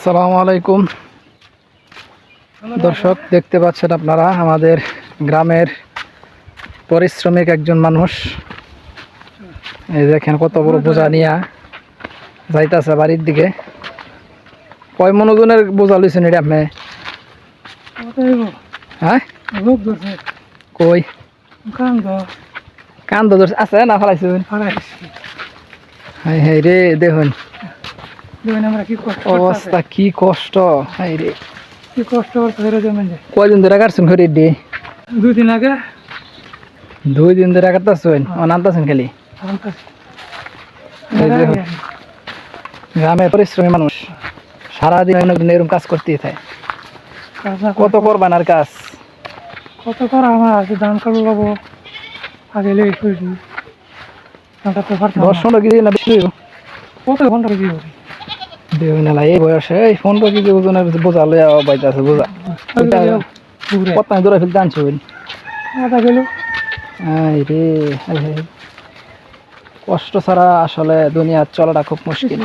আসসালামু আলাইকুম দর্শক, দেখতে পাচ্ছেন আপনারা আমাদের গ্রামের পরিশ্রমিক একজন মানুষ। এই দেখেন কত বড় বোঝা নিয়ে যাইতেছে বাড়ির দিকে। কয় মন ওজনের বোঝা লইছেন এটা আপনি? হ্যাঁ, কই কান্দ ধরছে আছে না ফেলাইছেন? হাই হাই রে, দেখুন অবস্থা, কি কষ্ট। হাই রে, কি কষ্ট করতে। কয়দিন ধরে কাটছেন ঘরে ডে? 2 দিন আগে। 2 দিন ধরে কাটতেছেন? আনতেছেন খালি? এই দেখুন, গ্রামের পরিশ্রমী মানুষ সারাদিন এরকম কাজ করতেই থাকে। কত করবেন আর কাজ? কত করা আমার আছে, ধান কাটু পাবো আগে লেগে শুয়েছি। দর্শন কেজি না বেশি? কত ঘন্টা কি করি দেখুন এই বয়সে এই 15 কেজি ওজনের বোঝা লইয়া বাইতে আছে। বোঝা কত দূরে ফেলতে আনছেন? আধা কিলো। হাই রে, হাই হাই, কষ্ট ছাড়া আসলে দুনিয়ার চলাটা খুব মুশকিল।